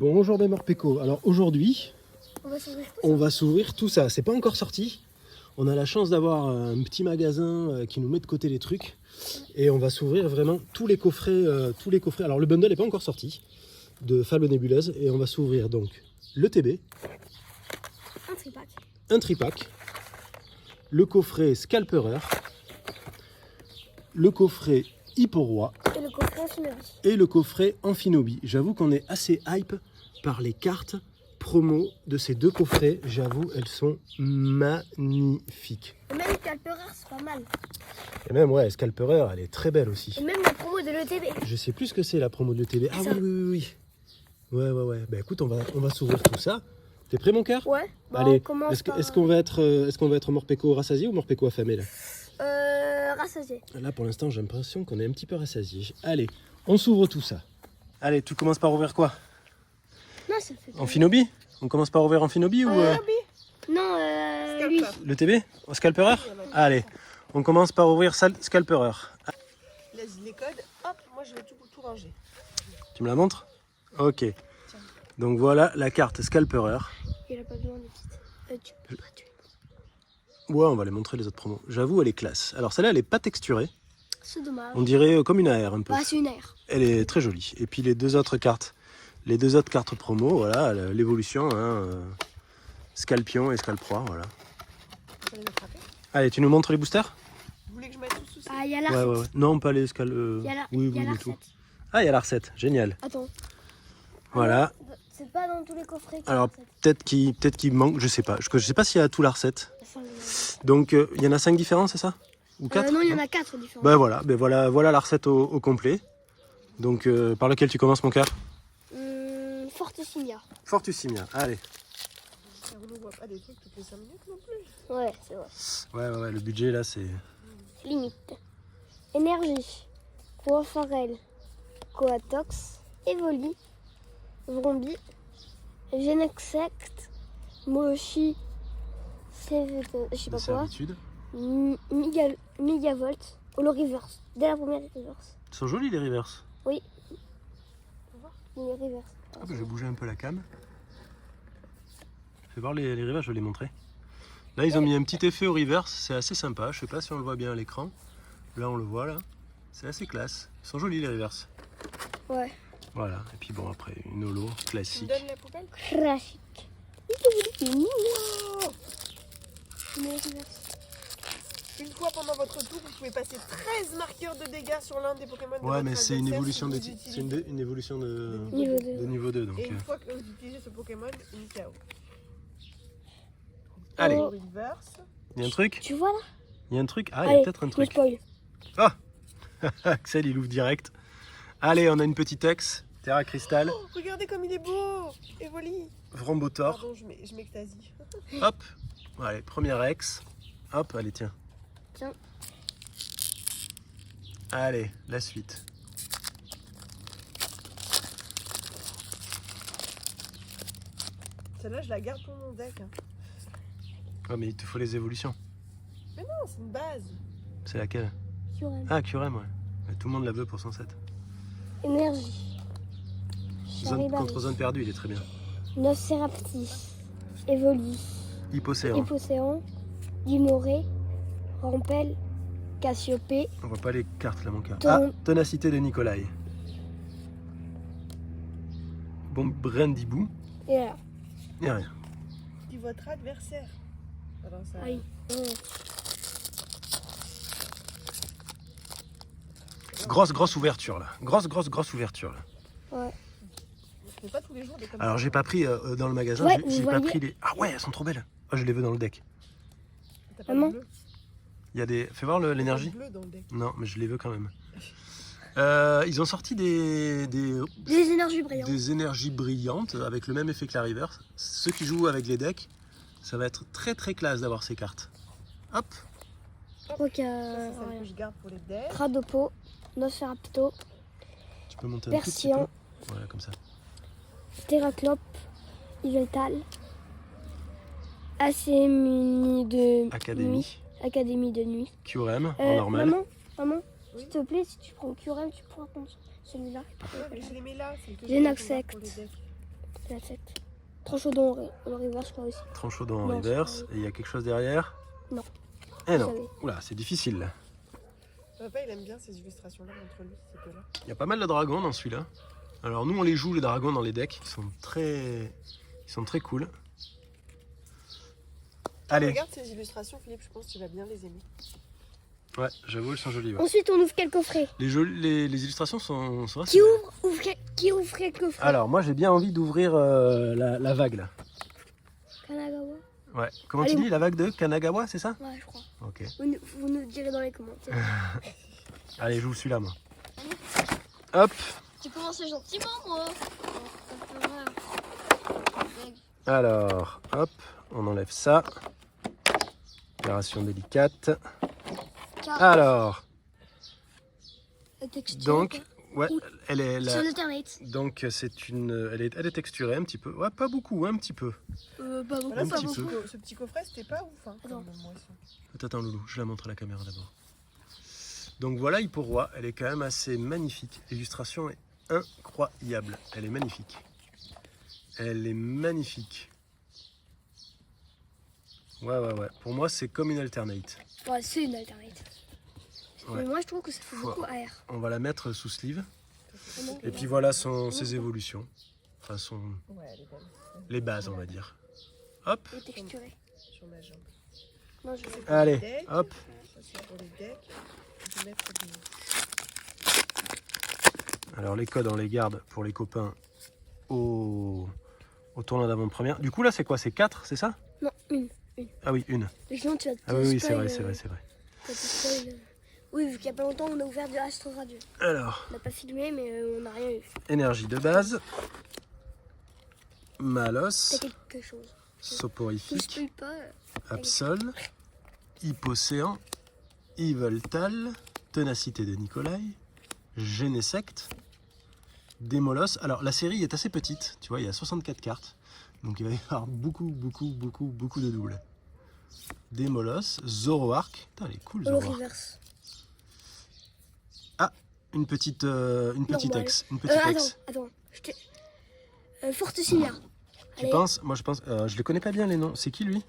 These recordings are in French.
Bonjour Morpeko. Alors aujourd'hui, on va s'ouvrir tout ça. C'est pas encore sorti. On a la chance d'avoir un petit magasin qui nous met de côté les trucs. Et on va s'ouvrir vraiment tous les coffrets. Alors le bundle n'est pas encore sorti de Fable Nébuleuse. Et on va s'ouvrir donc le TB. Un tripack. Le coffret Scalperer. Le coffret Hipporoi. Et le coffret Amphinobi. J'avoue qu'on est assez hype par les cartes promo de ces deux coffrets. J'avoue, elles sont magnifiques. Et même Scalperer, c'est pas mal. Et même, ouais, Scalperer, elle est très belle aussi. Et même la promo de l'ETB. Je sais plus ce que c'est la promo de l'ETB. Ah oui. Ouais. Bah écoute, on va s'ouvrir tout ça. T'es prêt, mon cœur? Ouais. Bon, allez, est-ce qu'on va être Morpeko rassasié ou Morpeko affamé là? Rassasié. Là, pour l'instant, j'ai l'impression qu'on est un petit peu rassasié. Allez, on s'ouvre tout ça. Allez, tu commences par ouvrir quoi? Non, ça fait Amphinobi? On commence par ouvrir Amphinobi ou Non, lui. le TB? Au Scalperer? Allez, on commence par ouvrir Scalperer. Laisse les codes, hop, moi je vais tout ranger. Tu me la montres? Ok. Donc voilà la carte Scalperer. Il a pas besoin de petites. Tu peux pas tuer. Ouais, on va les montrer les autres promos. J'avoue, elle est classe. Alors celle-là, elle est pas texturée. C'est dommage. On dirait comme une AR un peu. Bah, c'est une aire. Elle est très jolie. Et puis les deux autres cartes promo, voilà, l'évolution, hein, Scalpion et Scalproie, voilà. Vous allez me frapper. Allez, tu nous montres les boosters? Vous voulez que je mette tout sous ça? Ah, il y a la Ouais. Non, pas les Scal... Il y a la, oui, il y a la tout. recette. Ah, il y a la recette, génial. Attends. Voilà. Ah, c'est pas dans tous les coffrets. qu'il y a Alors la recette. peut-être qu'il manque, je sais pas. Je sais pas s'il y a tout la recette. Enfin, Donc il y en a 5 différents, c'est ça? Ou 4? non, il y en a 4 différents. Ben voilà la recette au complet. Donc par lequel tu commences, mon cœur? Fortissimia. Fortussimia, allez. On ne voit pas des trucs toutes les 5 minutes non plus. Ouais, c'est vrai. Ouais, le budget là c'est... Limite. Énergie. Coafarel. Coatox. Evoli. Vrombi. Genexect. Moshi. Je sais pas de quoi. servitude. Megavolt. Holo Reverse. Dès la première reverse. Ils sont jolis les reverse. Oui. Les reverse. Ah, je vais bouger un peu la cam. Fais voir les reverse, je vais les montrer. Là ils ont mis un petit effet au reverse, c'est assez sympa. Je sais pas si on le voit bien à l'écran. Là on le voit là. C'est assez classe. Ils sont jolis les reverse. Ouais. Voilà. Et puis bon après une holo Tu me classique. donnes la poubelle? Classique. Wow. Les reverse. Une fois pendant votre tour, vous pouvez passer 13 marqueurs de dégâts sur l'un des Pokémon de Ouais, votre mais c'est une adversaire évolution si de vous type. utilisez- C'est une évolution de Niveau 2. niveau 2 donc. Et une fois que vous utilisez ce Pokémon, une KO. Allez, Oh. Reverse. il y a un truc? Tu vois là? Il y a un truc? Ah, il y a Allez, peut-être un je me truc. spoil. Ah Axel il ouvre direct. Allez, on a une petite ex, Terra Cristal, Oh, regardez comme il est beau. Evoli. Vrombotor. Pardon, je m'extasie. Hop, allez, première ex. Hop, allez, tiens. Tiens. Allez, la suite. Celle-là, je la garde pour mon deck. Hein. Oh, mais il te faut les évolutions. Mais non, c'est une base. C'est laquelle? Kyurem. Ah, Curem, ouais. Mais tout le monde la veut pour 107. Énergie. Contre zone perdue, il est très bien. Noceraptis. Evoli. Hypocéan. Hippocéan. Dimoré. Rampel. Cassiopée. On voit pas les cartes là, mon cœur. Ton- Ah, Ténacité de Nikolai. Bon, Brandibou. Et là. Il n'y a rien. Puis votre adversaire. Alors, ça... Aïe. Grosse ouverture là. Grosse ouverture là. Ouais. Je fais pas tous les jours des comme Alors ça. j'ai pas pris dans le magasin, Ouais, j'ai vous pas voyez. pris les... Ah ouais, elles sont trop belles. Ah, je les veux dans le deck. T'as pas Maman. de bleu. Il y a des... Fais voir l'énergie. T'as pas de bleu dans le deck. Non, mais je les veux quand même. Ils ont sorti des énergies brillantes. énergies brillantes avec le même effet que la reverse. Ceux qui jouent avec les decks, ça va être très classe d'avoir ces cartes. Hop. Je crois qu'il y Ça, a c'est celle que je garde pour les decks. Tradopo. Nocerapto. Tu peux monter un tout petit Persian. peu. Voilà, comme ça. Terraclope. Yveltal. Acémuni de Académie. nuit. Académie de nuit. Curem en normal. Maman, Oui. s'il te plaît, si tu prends Curem, tu prends celui-là. Ouais, mais je les mets là. C'est que J'ai je une garde pour accepte. les decks. La 7. Tranchaudon en reverse, je crois aussi. Tranchaudon en Non, reverse. c'est pas Et il y a quelque chose derrière? Non. Eh Vous non. savez. Oula, c'est difficile là. Papa, il aime bien ces illustrations-là entre lui, ces deux-là. Il y a pas mal de dragons dans celui-là. Alors nous on les joue les dragons dans les decks. Ils sont très cool. Allez. Regarde ces illustrations, Philippe, je pense que tu vas bien les aimer. Ouais, j'avoue, elles sont jolies. Ouais. Ensuite, on ouvre quel coffret? Les illustrations sont assez Qui belles. qui ouvre quel coffret? Alors moi j'ai bien envie d'ouvrir la vague là. Kanagawa? Ouais. Comment Allez, tu dis la vague de Kanagawa, c'est ça? Ouais, je crois. Ok. Vous nous direz dans les commentaires. Allez, je joue celui-là moi. Hop. Tu commences gentiment, moi. Alors, hop, on enlève ça. Opération délicate. Alors, La texture, donc, ouais, elle est sur là. Internet. Donc elle est texturée un petit peu. Ouais, pas beaucoup, un petit peu. Pas beaucoup, Voilà, Un pas petit beaucoup. peu. ce petit coffret, c'était pas ouf, hein, Attends. comme moisson. Attends, Loulou, je la montre à la caméra d'abord. Donc voilà, Hippo Roi, elle est quand même assez magnifique. L'illustration est incroyable. Elle est magnifique. Elle est magnifique. Ouais. Pour moi, c'est comme une alternate. Ouais, c'est une alternate. Ouais. Mais moi, je trouve que ça fait Faut- beaucoup AR. On va la mettre sous sleeve. Vraiment. Et puis voilà ses évolutions. Enfin, Ouais, elle est belle. les bases, on va dire. Hop, Et texturé. Sur ma jambe. Non, je vais. C'est pour allez, les decks. hop. Ça, c'est pour les decks. Je vais mettre des... Alors les codes, on les garde pour les copains au tournoi d'avant-première. Du coup, là, c'est quoi? C'est 4, c'est ça? Non, une. Ah oui, une. Mais sinon, tu vas te Ah oui, c'est spoil, vrai, c'est vrai, c'est vrai. tu vas te spoil. Oui, vu qu'il n'y a pas longtemps, on a ouvert du Astro Radio. Alors, On n'a pas filmé, mais on n'a rien eu. énergie de base. T'as Malos. quelque chose. Ne Soporifique. spoil pas. Absol. Hypocéan. Yveltal. Ténacité de Nikolai. Genesect. Démolos. Alors, la série est assez petite. Tu vois, il y a 64 cartes. Donc, il va y avoir beaucoup de doubles. Démolos. Zoroark. Putain, elle est cool, Le Zoroark. reverse. Une petite Normal. ex. Une petite ex. Attends. Fortissima. Tu penses? Moi, je pense. Je les connais pas bien, les noms. C'est qui, lui?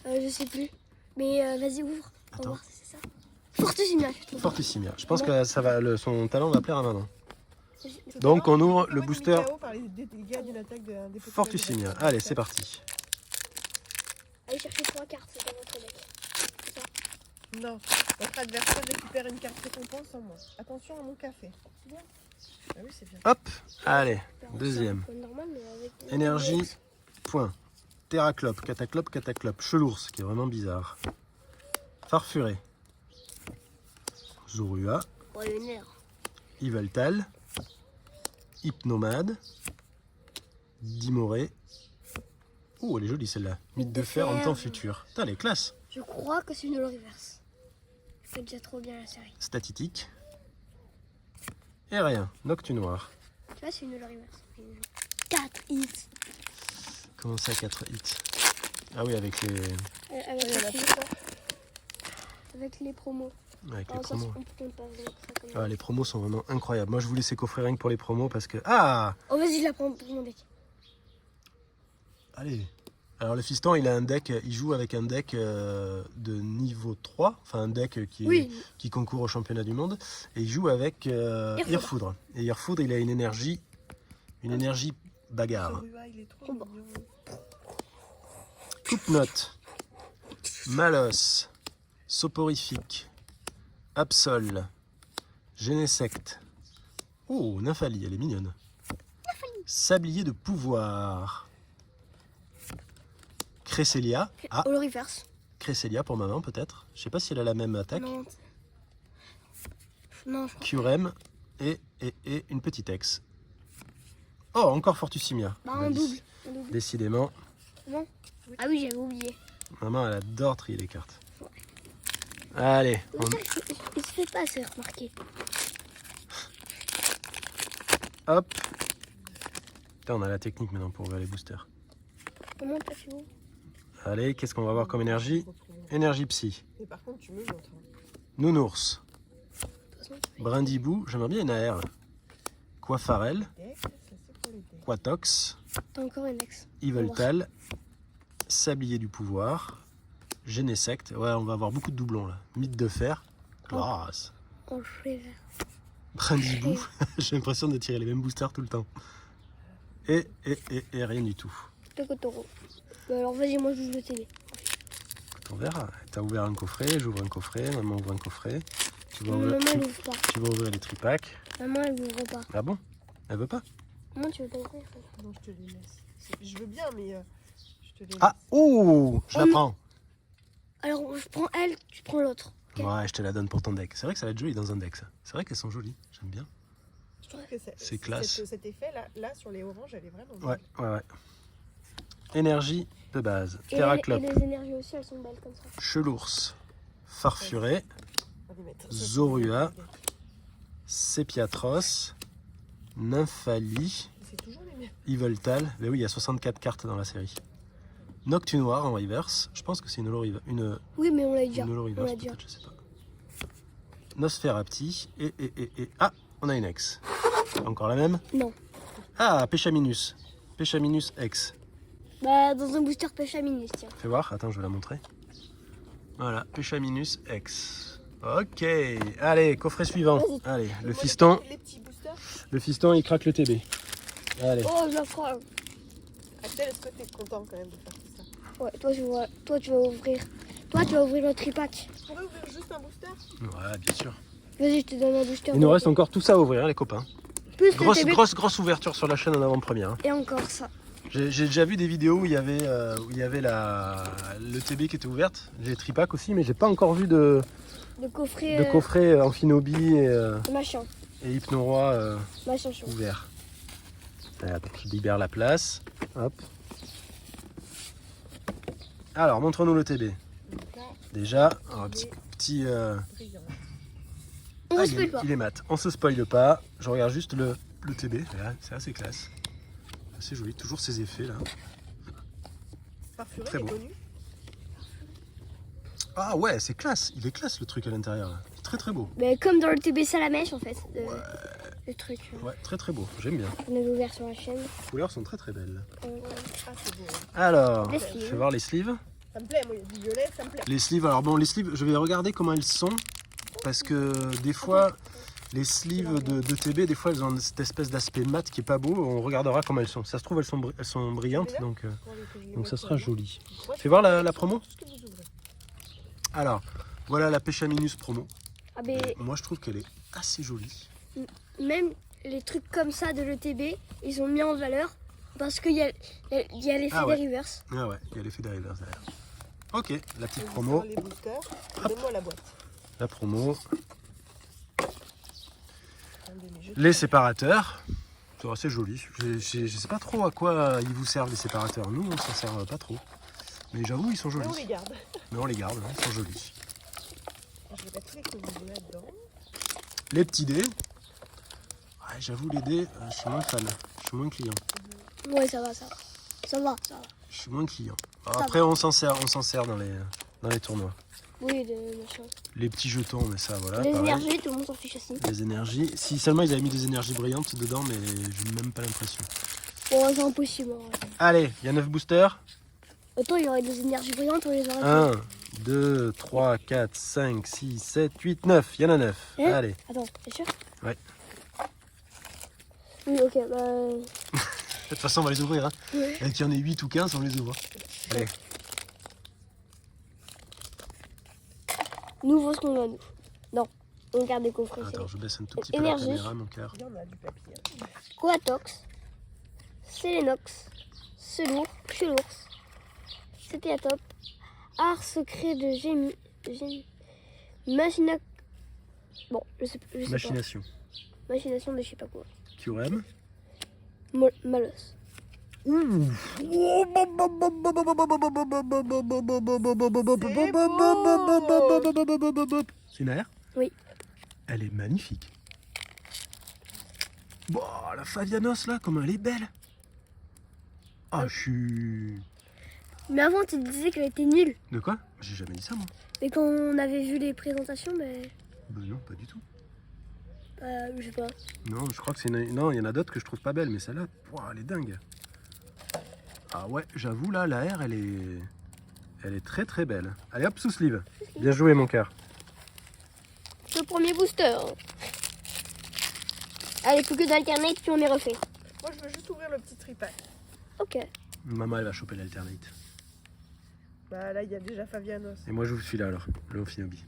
Je sais plus. Mais vas-y, ouvre. On va Attends. voir si c'est ça. Fortissima. Fortissimia. Je pense que son talent va plaire à Manon. C'était Donc, vraiment on ouvre Pokémon le booster mis KO par les dégâts d'une attaque des Pokémon Fortissimia. de la- Allez, c'est parti. Allez chercher 3 cartes dans votre deck. Non, votre adversaire récupère une carte récompense en moins. Attention à mon café. C'est bien. Ah oui, c'est bien. Hop. Allez, Alors, deuxième. c'est un peu normal, mais avec Énergie. Point. Terraclope, cataclope. Chelours, qui est vraiment bizarre. Farfuré. Zorua. Oh, le nerf. Yveltal. Hypnomade. Dimoré. Oh, elle est jolie celle-là. Mythe de fer en temps futur. Putain, elle est classe. Je crois que c'est une reverse. Je fais déjà trop bien la série. Statitique. Et rien. Noctu noir. Tu vois, c'est une reverse. 4 hits. Comment ça, 4 hits? Ah oui, avec les Avec les promos. Alors, ça, promos. on compte pas vraiment ça comme Ah, les promos sont vraiment incroyables. Moi, je voulais ces coffrets rien que pour les promos parce que... Ah! Oh, vas-y, je la prends pour mon deck. Allez. Alors, le fiston, il a un deck... Il joue avec un deck de niveau 3. Enfin, un deck qui concourt au championnat du monde. Et il joue avec Irfoudre. Et Irfoudre, il a une énergie bagarre. Zorua, il est trop Oh, bah. mignon. Coupe-note. Malos. Soporifique. Absol. Genesect. Oh, Nymphalie, elle est mignonne. Sablier de pouvoir. Cresselia. Ah, Oh, le reverse. Cresselia pour maman peut-être. Je sais pas si elle a la même attaque. Non. Non, je crois. Curem et une petite ex. Oh, encore Fortussimia. Bah, en double. En double. Décidément, Non. Ah oui, j'avais oublié. maman elle adore trier les cartes. Allez, Il se fait pas assez remarquer. hop. Putain, on a la technique maintenant pour ouvrir les boosters. Comment t'as fait où? Allez, qu'est-ce qu'on va avoir comme énergie? Énergie psy. Et par contre, tu me montres. Nounours. De toute façon, Brindibou. J'aimerais bien une AR. Coiffarel. Deck, ça c'est pour les decks. Quatox, T'as encore une ex. Yveltal, Sablier du pouvoir, Genesect. Ouais, on va avoir beaucoup de doublons là. Mythe de fer, Glace, En cheveux verts. Brindibou. J'ai l'impression de tirer les mêmes boosters tout le temps. Et rien du tout. Le Kotoro. Bah alors vas-y, moi je joue le télé. On verra. T'as ouvert un coffret, j'ouvre un coffret, maman ouvre un coffret. Tu vas Maman ouvrir, elle ouvre pas. tu vas ouvrir les tripacks. Maman elle ouvre pas. Ah bon? Elle veut pas? Maman tu veux pas ouvrir? Non, je te les laisse. Je veux bien, mais je te les laisse. Ah, oh, je la Oh, prends. Alors je prends elle, tu prends l'autre. Ok. Ouais, je te la donne pour ton deck. C'est vrai que ça va être joli dans un deck, ça. C'est vrai qu'elles sont jolies, j'aime bien. Je trouve que C'est classe. Cet effet là sur les oranges, elle est vraiment Ouais, jolie. ouais. Énergie de base. Et Terraclope, les énergies aussi elles sont belles comme ça. Chelours, Farfuré, On va les mettre. Zorua, Sépiatros, Nymphali, C'est toujours les mêmes. Yveltal. Mais oui, il y a 64 cartes dans la série. Noctu Noir en reverse. Je pense que c'est une holo reverse. Oui mais on l'a déjà. Une holo On reverse, l'a déjà. peut-être, je sais pas. Nosferapti. Ah, on a une ex. Encore la même? Non. Ah, Péchaminus. Péchaminus X. Bah dans un booster pêche à minus, tiens. Fais voir, attends, je vais la montrer. Voilà, Péchaminus X. Ok, allez, coffret suivant. Vas-y. Allez, le Moi, fiston, Les petits boosters. le fiston, il craque le TB. Allez, Oh je la prends. Axel, est-ce que t'es content quand même de faire tout ça? Ouais, toi tu vas ouvrir. Toi tu vas ouvrir le tripack. Tu pourrais ouvrir juste un booster? ouais, bien sûr. Vas-y, je te donne un booster. Il nous reste encore tout ça à ouvrir, hein, les copains. plus le Grosse, TB. grosse ouverture sur la chaîne en avant-première. hein. Et encore ça. J'ai déjà vu des vidéos où il y avait, le TB qui était ouverte, les tripacks aussi, mais j'ai pas encore vu de Le coffret. coffret Amphinobi Machin. et Hypnoroi Machin chaud. ouvert. Allez, attends, je libère la place. Hop. Alors, montre-nous le TB. Donc là, Déjà, un il petit. est petit brillant. On ah, se spoil pas. il est mat. On se spoile pas. Je regarde juste le TB. Là, c'est assez classe. Assez joli. Toujours ces effets là. Farfuré, Très il est beau. connu. Ah ouais, c'est classe. Il est classe le truc à l'intérieur. là. Très très beau. Mais comme dans le TB Salamèche en fait. Le truc. Ouais, très très beau. J'aime bien. On avait ouvert sur la chaîne. Les couleurs sont très très belles. Ah, c'est beau. Alors, Les je sleeves. vais voir les sleeves. Ça me plaît, moi, il y a du violet, ça me plaît. Les sleeves, alors bon, les sleeves, je vais regarder comment elles sont. Parce que des fois, les sleeves de TB, des fois, elles ont cette espèce d'aspect mat qui est pas beau. On regardera comment elles sont. Ça se trouve, elles sont brillantes, donc ça sera joli. Fais voir la promo. Ce que vous ouvrez. Alors, voilà la Péchaminus promo. Ah ben, Moi, je trouve qu'elle est assez jolie. même les trucs comme ça de l'ETB, ils sont mis en valeur parce qu'il y a l'effet Ah ouais. des reverse. Ah ouais, il y a l'effet des reverse derrière. Ok, la petite Je vais promo. faire les boosters. Donne-moi la boîte. La promo. Attendez, mais je- Les séparateurs. C'est assez joli. Je sais pas trop à quoi ils vous servent les séparateurs. Nous, on s'en sert pas trop. Mais j'avoue, ils sont Mais jolis. on les garde. Mais on les garde, hein, ils sont jolis. Je vais mettre tous les que vous voulez là-dedans. Les petits dés. Ouais, j'avoue, les dés, je suis moins fan. Je suis moins client. Ouais, ça va, ça va. Ça va, ça va. Je suis moins client. Ça Après, on s'en sert dans les tournois. Oui, de machin. Les petits jetons, mais ça, voilà. Les pareil. énergies, tout le monde s'en fiche aussi. Les énergies. Si seulement ils avaient mis des énergies brillantes dedans, mais j'ai même pas l'impression. Bon, c'est impossible. Hein. Allez, il y a 9 boosters. Autant il y aurait des énergies brillantes, on les aurait. 1, 2, 3, 4, 5, 6, 7, 8, 9. Il y en a 9. Hein Allez. Attends, t'es sûr? Ouais. Oui, ok, bah. De toute façon, on va les ouvrir. Hein. Ouais. Et qu'il y en ait 8 ou 15, on les ouvre. Allez. Nous ouvrons ce qu'on a, nous. Non, on garde des coffrets. Attends, je baisse un tout petit Énergie. peu la caméra, mon cœur. Il y en a du papier. Coatox, Selenox, Selour, Chelours, Cétéatop, Art secret de Génie, Machina. Bon, je sais pas. Machination. Machination de je sais pas quoi. QRM. Malos. C'est une air? Oui. Elle est magnifique. Bon, la Favianos là, comment elle est belle. Ah, je suis... Mais avant, tu disais qu'elle était nulle. De quoi? J'ai jamais dit ça, moi. Mais quand on avait vu les présentations, ben. Ben non, pas du tout. Je sais pas. Non, je crois que c'est une... Non, il y en a d'autres que je trouve pas belles, mais celle-là, ouah, elle est dingue. Ah ouais, j'avoue, là, la R, elle est très très belle. Allez hop, sous sleeve. Bien joué, mon cœur. Le premier booster. Allez, plus que d'alternate, puis on est refait. Moi, je veux juste ouvrir le petit tripack. Ok. Maman, elle va choper l'alternate. Bah là, il y a déjà Fabianos. Et moi, je vous celui-là alors, le Ophinobi.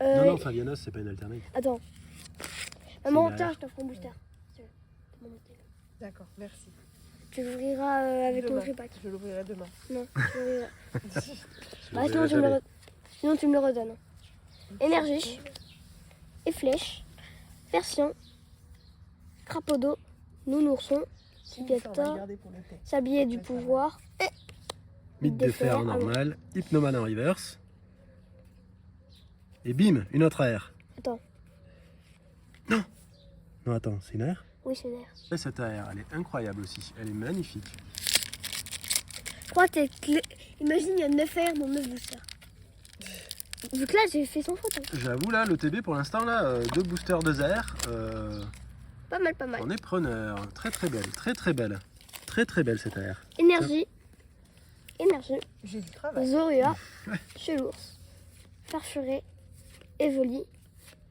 Euh, Non, Fabianos, c'est pas une alternate. Attends. Maman, une tiens, AR. je t'offre un booster. D'accord, merci. Tu l'ouvriras avec Demain. mon tripack. Je l'ouvrirai demain. Non, tu l'ouvriras. Je Bah, l'ouvrirai jamais. sinon, tu me le redonnes. Énergie. Et flèche. Version. Crapaud d'eau. Nounourson. Ça, on va Pieta. garder pour le thé. Sablier du pouvoir. Mythe de fer en normal, Hypnoman en reverse. Et bim, une autre AR. Attends. Non, attends, c'est une AR? Oui, c'est une air. Et cette AR, elle est incroyable aussi. Elle est magnifique. Je crois que imagine, il y a 9 airs dans 9 boosters. Vu que là, j'ai fait sans faute. Hein. J'avoue, là, le TB pour l'instant, là, 2 boosters, 2 AR. Pas mal, pas mal. On est preneur. Très très belle. Très très belle. Très très belle cette AR. Énergie. Énergie. J'ai du travail. Zorua. Chelours. Farfuré. Evoli.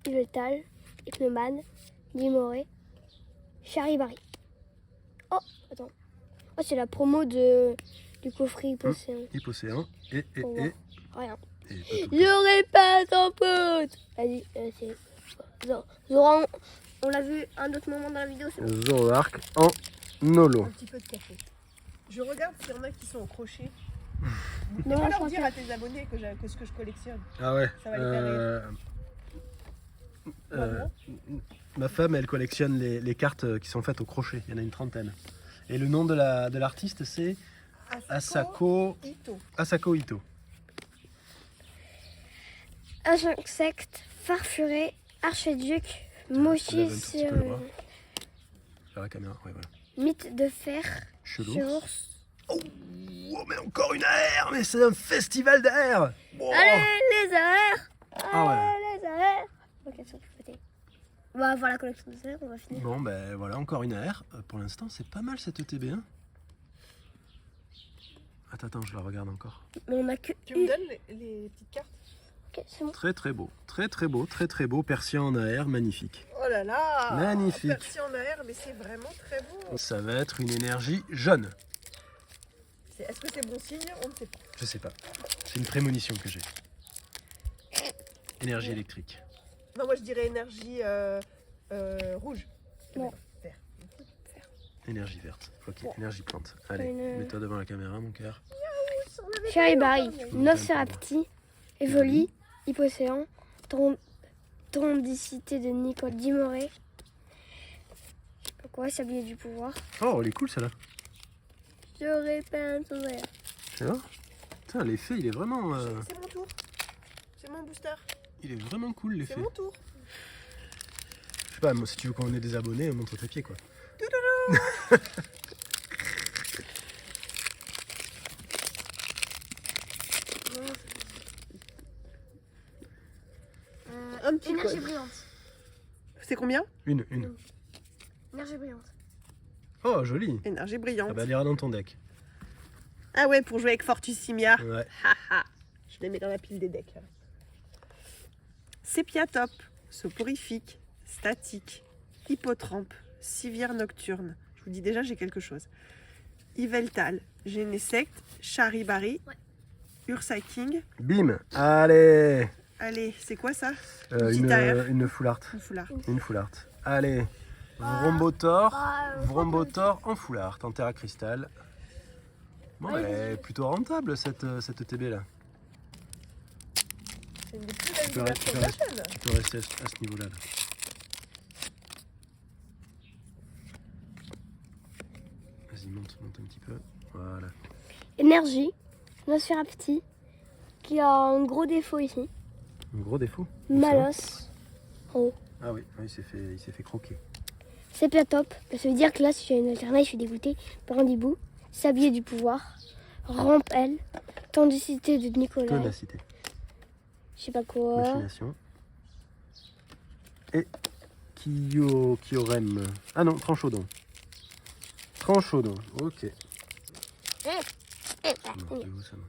Yveltal. Hypnoman. Limoré. Charibari. Oh, attends. Oh, c'est la promo du coffret Hypocéan. Hypocéan. Et. Pour voir. Rien. et J'aurais pas sans faute. Vas-y, c'est. Zora, on l'a vu un autre moment dans la vidéo. C'est bon. Zoroark en Nolo. Un petit peu de café. Je regarde s'il y en a qui sont au crochet. Non, Tu vas je leur crois dire que- à tes abonnés que ce que je collectionne. Ah ouais. Ça va les faire euh, ma femme, elle collectionne les cartes qui sont faites au crochet. Il y en a une trentaine. Et le nom de l'artiste, c'est Asako Ito. Insecte, farfuré, archiduc, mochi lève un tout petit peu le sur bras. Vers la caméra, ouais, voilà. mythe de fer, Chelours. chelours. Oh, mais encore une AR. Mais c'est un festival d'AR. Oh. Allez, les airs. Ah ouais. Allez, les airs. Ok, ça peut côté. On va avoir la collection des airs, on va finir. Bon, ben voilà, encore une AR. Pour l'instant, c'est pas mal cette ETB. Hein. Attends, je la regarde encore. Mais on a que Tu me donnes les petites cartes? Ok, c'est bon. Très très beau, très très beau, très très beau. Persian en AR, magnifique. Oh là là! Magnifique. Persil en AR, mais c'est vraiment très beau. Ça va être une énergie jaune. Est-ce que c'est bon signe? On ne sait pas. Je sais pas. C'est une prémonition que j'ai. Énergie électrique. Non, moi je dirais énergie rouge. Non. Vert. Énergie verte. Ok, Bon. énergie plante. Allez, Une- mets-toi devant la caméra, mon cœur. Charibari, Mmh. Nosferapti, Evoli, Hypocéan, Tondicité de Nicole Dimoré. Quoi, sablier du pouvoir. Oh, elle est cool celle-là. J'aurais peint son verre. Tu vois? Putain, l'effet, il est vraiment. C'est mon tour. C'est mon booster. Il est vraiment cool l'effet. C'est mon tour. Je sais pas, moi, si tu veux qu'on ait des abonnés, montre tes pieds quoi. Un petit Énergie code. brillante. C'est combien? Une. Énergie brillante. Oh, joli. Énergie Ah brillante. bah, elle ira dans ton deck. Ah ouais, pour jouer avec Fortussimia. Ouais. Haha. Je les mets dans la pile des decks. Sépia top, soporifique, statique, hippotrampe, civière nocturne. Je vous dis déjà, j'ai quelque chose. Yveltal, Genesect, Charibari, Ouais. Ursa King. Bim. Allez. Allez, c'est quoi ça? Une, AR. une full art. Un foulard. Une full art. Allez. Vrombotor. Ah, Vrombotor en full art, en terre à cristal. Bon, Ouais, bah, elle est plutôt rentable cette TB là. C'est une des plus belles Tu peux ouvertures de la chaîne. Tu peux rester à ce niveau-là. Là. Vas-y, monte un petit peu. Voilà. Énergie, Nosferapti, qui a un gros défaut ici. Un gros défaut. Malos. Oh. Ah oui, il s'est fait croquer. Sépia top. Ça veut dire que là, si j'ai une alternate, je suis dégoûtée. Brandibou, Sablier du pouvoir, Rampe L, Tendicité de Nicolas. Ténacité. Je sais pas quoi. Machination. Et Kyurem. Ah non, Tranchaudon. Tranchaudon, ok. Non, c'est où, ça, non.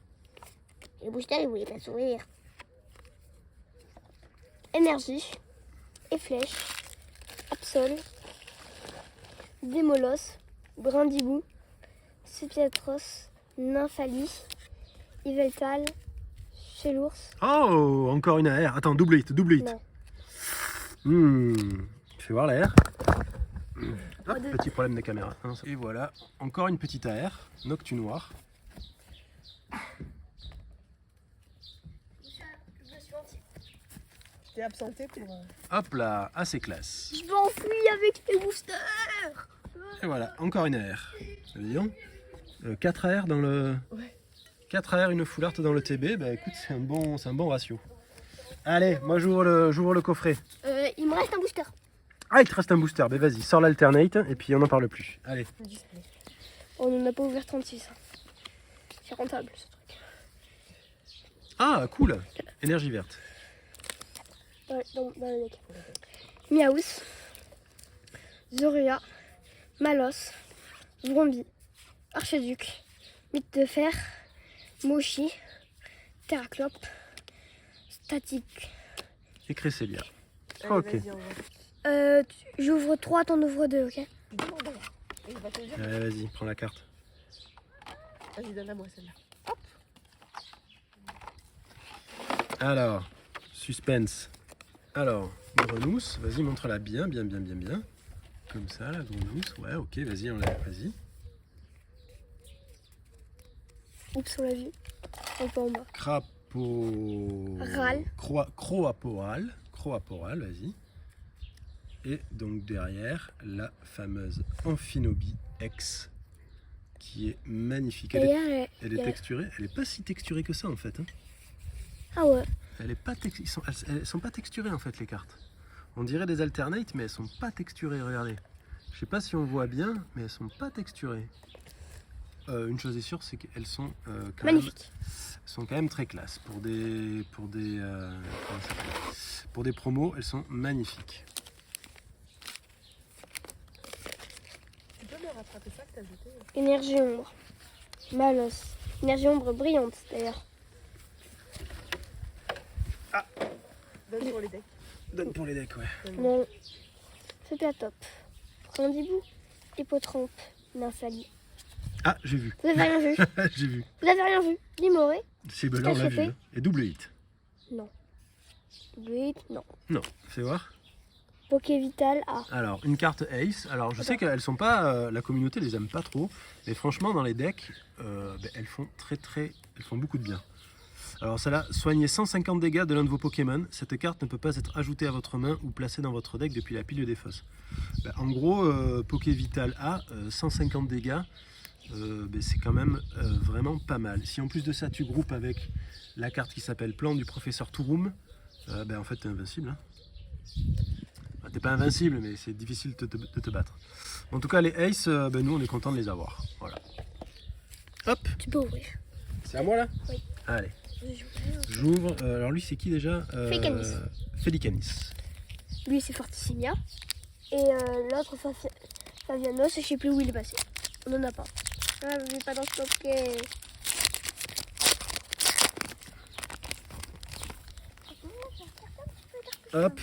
Le booster, il voulait pas sourire. Énergie, Efflèche, Absol, Démolos, Brindibou, Sepiatros, Nymphalie, Yveltal, Chelours. Oh, encore une AR. Attends, double hit. Non. Fais voir la R. Hop, petit problème de caméra. Et voilà, encore une petite AR, Noctu Noir. Je t'ai absenté pour... Hop là, assez classe. Je m'enfuis avec tes boosters. Et voilà, encore une AR. Dis donc, 4 AR dans le... Ouais. 4 AR, une full art dans le TB, bah écoute, c'est un bon ratio. Allez, moi j'ouvre le coffret. Il me reste un booster. Ah, il te reste un booster, bah vas-y, sors l'alternate et puis on n'en parle plus. Allez. On n'en a pas ouvert 36. C'est rentable ce truc. Ah, cool. Énergie verte. Dans le deck. Miaus, Zoria, Malos, Vrombi, Archiduc, Mythe de Fer, Moshi, Terraclope, Statique. Et Cresselia. Allez, Ok. vas-y, envoie. J'ouvre 3, t'en ouvres 2, ok? Demande alors. Et il va te le dire. Allez, vas-y, prends la carte. Vas-y, donne-la moi celle-là. Alors, suspense. Alors, grenousse, vas-y, montre-la bien. Comme ça, la grenousse. Ouais, ok, vas-y, enlève, vas-y. Oups, on l'a vu. Un peu en bas. Crapaud... Râle. Croaporal, vas-y. Et donc derrière, la fameuse Amphinobie X, qui est magnifique. Elle est texturée. Elle n'est pas si texturée que ça, en fait. Hein. Ah ouais. Elles sont pas texturées, en fait, les cartes. On dirait des alternates, mais elles sont pas texturées, regardez. Je sais pas si on voit bien, mais elles sont pas texturées. Une chose est sûre, c'est qu'elles sont Magnifique. sont quand même très classe. Pour des promos, elles sont magnifiques. Tu peux me rattraper ça que t'as jeté? Énergie ombre. Malos. Énergie ombre brillante d'ailleurs. Donne pour les decks. Donne pour les decks, ouais. Non. C'était à top. Brindibou, Hippotrampe, Nymphalie. Ah, j'ai vu. Vous avez rien vu? J'ai vu. Vous avez rien vu? Limoré? C'est là, on l'a vu. Hein. Et double hit. Non. Double, non. Non, fais voir. Pokévital A. Alors, une carte Ace. Alors, je sais qu'elles sont pas... la communauté les aime pas trop. Mais franchement, dans les decks, elles font elles font beaucoup de bien. Alors, celle-là, soignez 150 dégâts de l'un de vos Pokémon. Cette carte ne peut pas être ajoutée à votre main ou placée dans votre deck depuis la pile des fosses. En gros, Pokévital A, 150 dégâts, c'est quand même vraiment pas mal. Si en plus de ça, tu groupes avec la carte qui s'appelle Plan du professeur Touroum, en fait, t'es invincible. Hein. T'es pas invincible, mais c'est difficile de te battre. En tout cas, les Ace, nous, on est content de les avoir. Voilà. Hop. Tu peux ouvrir. C'est à moi, là? Oui. Allez. J'ouvre. Alors, lui, c'est qui déjà? Félicanis. Félicanis. Lui, c'est Fortissimia. Et l'autre, Fabianos, je sais plus où il est passé. On n'en a pas. Ah, je vais pas dans ce paquet. Hop.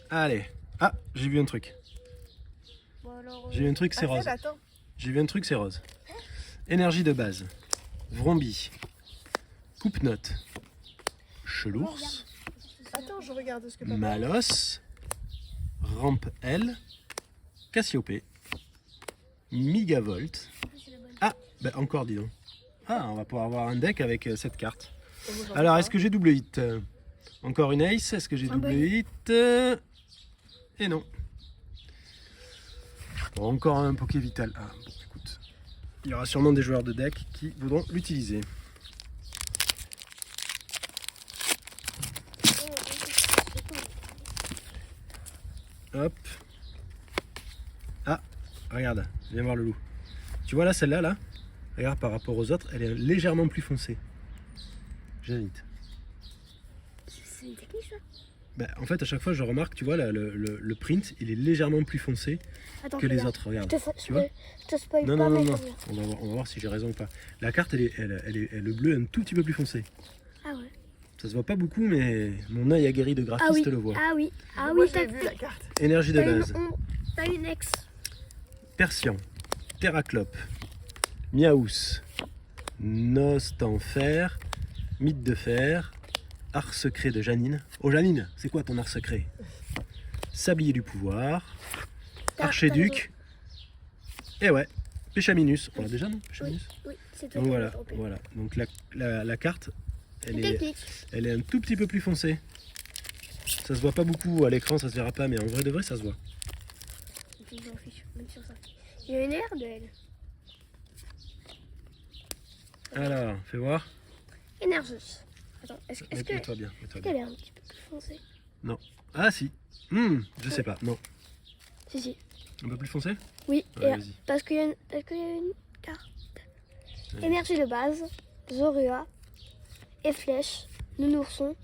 Allez. Ah, j'ai vu un truc. Bon, alors, J'ai vu un truc, c'est rose. Attends. J'ai vu un truc, c'est rose. Énergie de base. Vrombi. Coupe-note. Chelours. Attends, je regarde ce que papa... Malos. Rampe L. Cassiopée. Migavolt. Ah, encore dis donc. Ah, on va pouvoir avoir un deck avec cette carte. Alors, est-ce que j'ai double hit? Encore une ace? Est-ce que j'ai double hit? Et non. Bon, encore un Pokévital. Ah, bon, écoute. Il y aura sûrement des joueurs de deck qui voudront l'utiliser. Hop. Ah, regarde, viens voir le loup. Tu vois là, celle-là, là? Regarde, par rapport aux autres, elle est légèrement plus foncée. J'invite. C'est une technique, ça? Bah, en fait, à chaque fois, je remarque, tu vois, là, le print, il est légèrement plus foncé Attends, que les regarde. autres. Regarde. Je Tu vois te spoil Non, pas, non, non, mais non. regarde. On va voir si j'ai raison ou pas. La carte, le bleu est un tout petit peu plus foncé. Ah ouais. Ça se voit pas beaucoup, mais mon œil aguerri de graphiste Ah oui. le voit. Ah oui. Ah Moi, oui, j'ai vu la carte. Énergie de base. T'as une ex. Persian, Terraclope, Miaous, Nostanfer, Mythe de fer, Art secret de Janine. Oh Janine, c'est quoi ton art secret? Sablier du pouvoir, Archéduc, et ouais, Péchaminus. On l'a déjà non Péchaminus. Oui, c'est toi Donc qui voilà, l'as trompé. voilà. Donc la carte, Une technique. elle est un tout petit peu plus foncée. Ça se voit pas beaucoup à l'écran, ça se verra pas, mais en vrai de vrai, ça se voit. Je m'en fiche, même sur ça. Il y a une air de elle. Alors, fais voir. Énergie. Attends, est-ce que Mets-toi bien, mets-toi qu'elle bien. est un petit peu plus foncée? Ah si. Je sais pas, non. Si, si. Un peu plus foncé? Oui, Ouais, et vas-y. parce qu'il y a une carte. Ouais. Énergie de base, Zorua, Efflèche, Nounourson,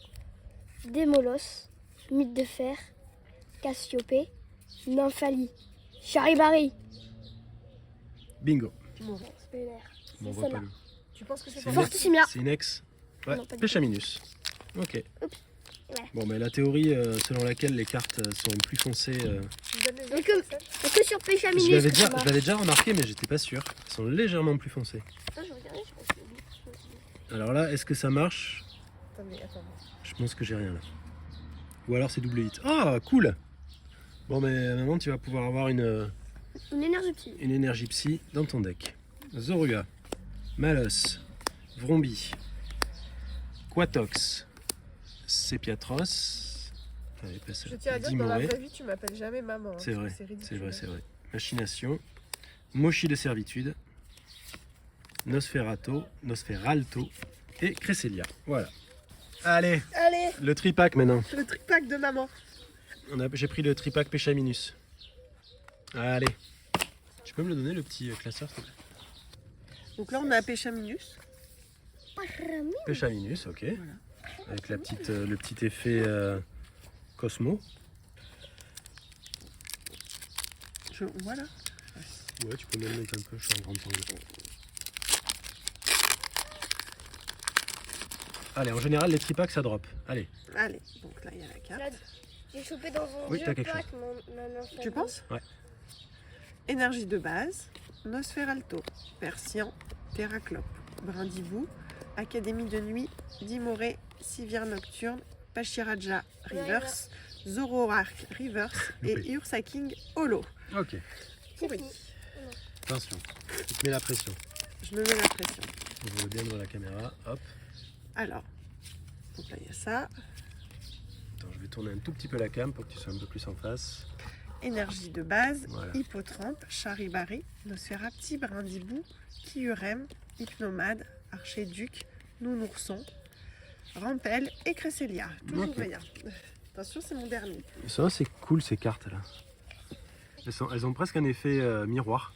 Démolos, Mythe de fer, Cassiopée, Nymphalie, Charibari. Bingo. Bon. C'est pas une air. Bon, on C'est voit pas celle-là. le. Tu penses que c'est C'est pour une ça? ex. Fortissimia. C'est une ex. Ouais, Non, pas du tout. Péchaminus. Ok. Oups. Ouais. Bon, mais la théorie selon laquelle les cartes sont plus foncées, Tu me donnes les Mais autres, que- Christelle Est-ce que sur Péchaminus, je l'avais que ça déjà, marche? déjà remarqué, mais j'étais pas sûr. Elles sont légèrement plus foncées. Attends, je vais regarder, je pense que- Alors là, est-ce que ça marche? Attends. Je pense que j'ai rien là. Ou alors c'est double hit. Ah, cool. Bon, mais maintenant tu vas pouvoir avoir une Une énergie psy. énergie psy dans ton deck. Zorua, Malos, Vrombi, Quatox, Sepiatros. Allez, passe Je tiens à dire que dans la Dimoré. vraie vie, tu m'appelles jamais maman. hein, C'est parce vrai, que c'est ridicule. c'est vrai, c'est vrai. Machination, Mochi de servitude, Nosferalto et Cresselia. Voilà. Allez, Allez, le tripack maintenant. le tripack de maman. J'ai pris le tripack Péchaminus. Allez. Tu peux me le donner le petit classeur s'il te plaît? Donc là, on a Péchaminus. Péchaminus, ok. Voilà. Avec la petite, le petit effet Cosmo. Voilà. Ouais, tu peux me le mettre un peu, je suis en grand angle. Allez, en général, les tripacks ça drop. Allez, Allez, donc là, il y a la carte. Là, j'ai chopé dans un Oui, vieux t'as quelque pack mon enfant. Tu penses? Ouais. Énergie de base, Nosferalto, Persian, Terraclope, Brindibou, Académie de nuit, Dimoré, Civière nocturne, Pachiraja Reverse, Zoroark Reverse et Loupé. Ursaking Holo. ok. C'est Oui. fini. Attention, tu te mets la pression. Je me mets la pression. On voit bien devant la caméra. Hop. Alors, donc là, il y a ça. Attends, je vais tourner un tout petit peu la cam pour que tu sois un peu plus en face. Énergie de base, Voilà. Hippotrampe, Charibari, Nosferapti, Brindibou, Kyurem, Hypnomade, Archéduc, Nounourson, Rampel et Cresselia. Toujours Ok. rien. Attention, c'est mon dernier. Ça, c'est cool ces cartes là. Elles ont presque un effet miroir.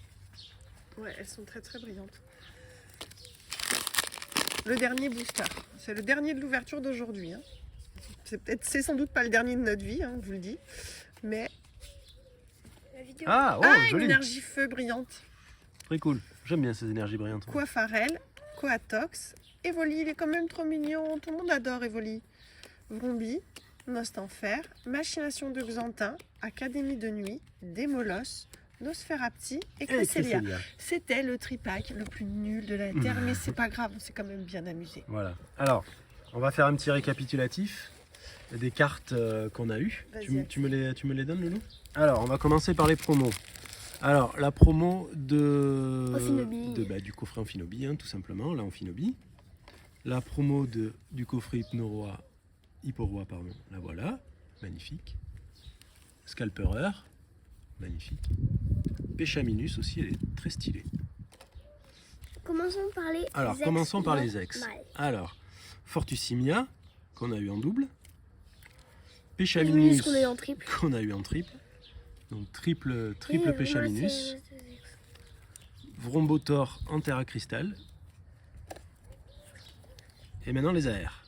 Ouais, elles sont très très brillantes. Le dernier booster. C'est le dernier de l'ouverture d'aujourd'hui. hein. C'est sans doute pas le dernier de notre vie, hein, je vous le dis. Mais La vidéo. Ah, oh, une joli. énergie feu brillante. Très cool. J'aime bien ces énergies brillantes. Coafarel, Coatox, Evoli, il est quand même trop mignon. Tout le monde adore Evoli. Vrombi, Nostanfer, Machination de Xantin, Académie de nuit, Démolos, Nosferapti et Cresselia. C'était le tripack le plus nul de la Terre, mais c'est pas grave, on s'est quand même bien amusé. Voilà. Alors, on va faire un petit récapitulatif des cartes qu'on a eues. Vas-y. Tu me les donnes, Loulou? Alors, on va commencer par les promos. Alors, la promo Amphinobi. du coffret Amphinobi, hein, tout simplement, là, Amphinobi. La promo du coffret Hipporoi, pardon, la voilà, magnifique. Scalperer, magnifique. Péchaminus aussi, elle est très stylée. Commençons par les Alors, ex commençons par les ex. normales. Alors, Fortussimia, qu'on a eu en double. Péchaminus Péchaminus, qu'on a eu en triple. qu'on a eu en triple. Donc, triple Et, Péchaminus. moi, c'est- Vrombotor en terra cristal. Et maintenant les AR.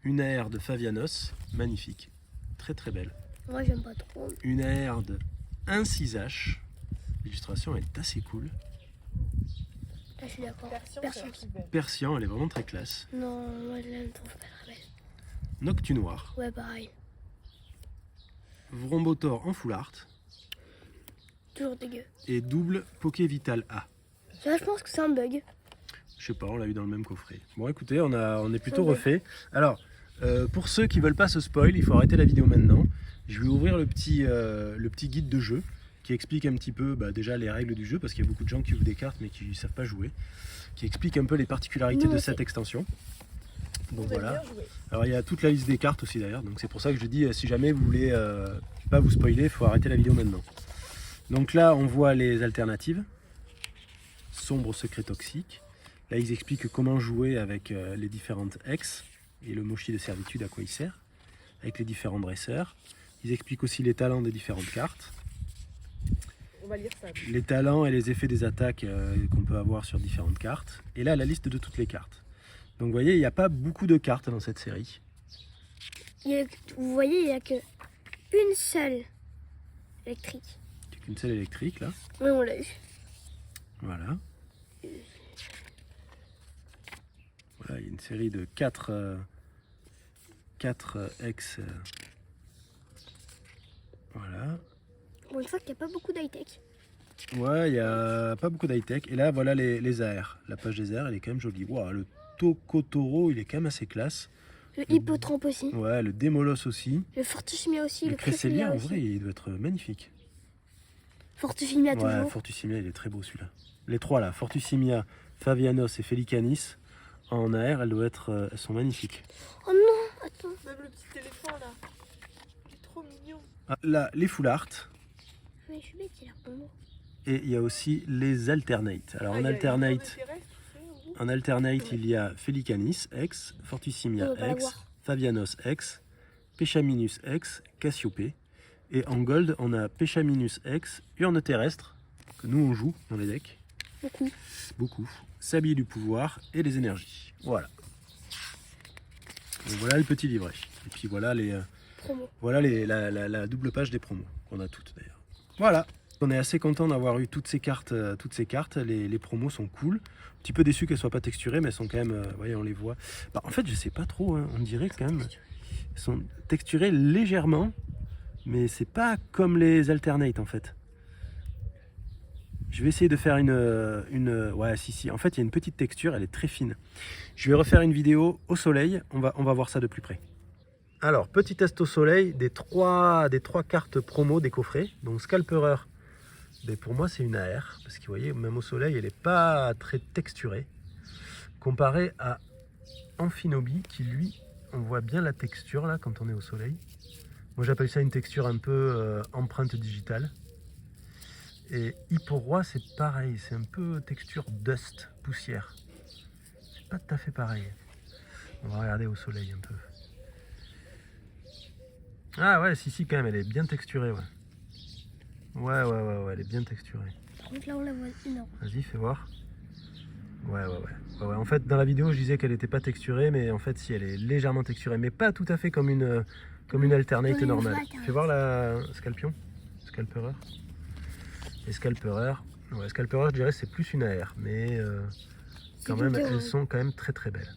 Une AR de Favianos, magnifique. très très belle. Moi, j'aime pas trop. Une AR de 1.6H. L'illustration est assez cool. Là, je suis d'accord. Persian, Persian. c'est la plus belle. Persian, elle est vraiment très classe. Non, moi, je la trouve pas très belle. Noctu noir. Ouais, pareil. Vrombotor en full art. Toujours dégueu. Et double Poké Vital A. Ça, je pense que c'est un bug. Je sais pas, on l'a eu dans le même coffret. Bon écoutez, on est plutôt Ouais. refait. Alors, pour ceux qui veulent pas se spoil, il faut arrêter la vidéo maintenant. Je vais ouvrir le petit guide de jeu qui explique un petit peu déjà les règles du jeu, parce qu'il y a beaucoup de gens qui ouvrent des cartes mais qui ne savent pas jouer. Qui explique un peu les particularités Nous, de on cette sait. extension. Donc Vous aimez voilà. bien jouer. Alors il y a toute la liste des cartes aussi d'ailleurs, donc c'est pour ça que je dis si jamais vous voulez pas vous spoiler, il faut arrêter la vidéo maintenant. Donc là on voit les alternatives. Sombre secret toxique. Là ils expliquent comment jouer avec les différentes ex et le mochi de servitude à quoi il sert, avec les différents dresseurs. Ils expliquent aussi les talents des différentes cartes, On va lire ça. les talents et les effets des attaques qu'on peut avoir sur différentes cartes. Et là la liste de toutes les cartes. Donc vous voyez, il n'y a pas beaucoup de cartes dans cette série. Vous voyez, il n'y a que une seule électrique. Il n'y a qu'une seule électrique là. Oui, on l'a eu. Voilà. Voilà, il y a une série de 4 ex. Voilà. Bon, une fois qu'il n'y a pas beaucoup d'high-tech. Ouais, il n'y a pas beaucoup d'high-tech. Et là, voilà les AR. La page des AR, elle est quand même jolie. Wow, le Tokotoro, il est quand même assez classe. Le hippotrampe aussi. Ouais, le Démolos aussi. Le Fortusimia aussi. Le Le Cresselia, en aussi. vrai, il doit être magnifique. Fortusimia Ouais, toujours. Fortusimia, il est très beau celui-là. Les trois là, Fortusimia, Favianos et Felicanis, en AR, elles sont magnifiques. Oh non, attends. Même le petit éléphant là. Il est trop mignon. Ah, là, les full art. Mais je suis bête, il a l'air pour moi. Et il y a aussi les alternate. Alors en alternate, il y a Felicanis X, Fortusimia On va pas la X, voir. Favianos X, Pechaminus X, Cassiope. Et en gold, on a Pechaminus X, Urne terrestre, que nous on joue dans les decks. Beaucoup. Beaucoup. Sablier du pouvoir et les énergies. Voilà. Donc voilà le petit livret. Et puis voilà Promo. la double page des promos qu'on a toutes d'ailleurs. Voilà. On est assez content d'avoir eu toutes ces cartes. Les promos sont cool. Un petit peu déçu qu'elles soient pas texturées, mais elles sont quand même. Voyez, on les voit. Bah, en fait, je sais pas trop. Hein, on dirait quand même. Elles sont texturées légèrement, mais c'est pas comme les alternate en fait. Je vais essayer de faire ouais, si. En fait, il y a une petite texture, elle est très fine. Je vais refaire une vidéo au soleil. On va voir ça de plus près. Alors, petit test au soleil des trois cartes promo des coffrets. Donc, Scalperer, ben pour moi, c'est une AR. Parce que vous voyez, même au soleil, elle n'est pas très texturée. Comparé à Amphinobi, qui lui, on voit bien la texture là quand on est au soleil. Moi, j'appelle ça une texture un peu empreinte digitale. Et Hipporoi, c'est pareil, c'est un peu texture dust, poussière. C'est pas tout à fait pareil. On va regarder au soleil un peu. Ah ouais, si, quand même, elle est bien texturée, ouais. Ouais, elle est bien texturée. Par contre, là, on la voit énorme. Vas-y, fais voir. Ouais. En fait, dans la vidéo, je disais qu'elle n'était pas texturée, mais en fait, si, elle est légèrement texturée, mais pas tout à fait comme une alternate Comme une normale. vraie alternate. Fais voir la Scalperer. Les Scalperer, je dirais c'est plus une AR, mais quand même, elles sont quand même très très belles.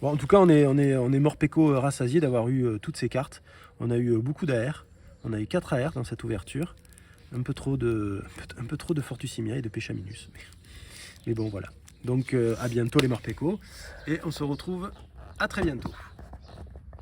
Bon, en tout cas, on est Morpeko rassasié d'avoir eu toutes ces cartes. On a eu beaucoup d'AR, on a eu 4 AR dans cette ouverture. Un peu trop de Fortusimia et de Pechaminus. Mais bon, voilà. Donc, à bientôt les Morpeko, et on se retrouve à très bientôt.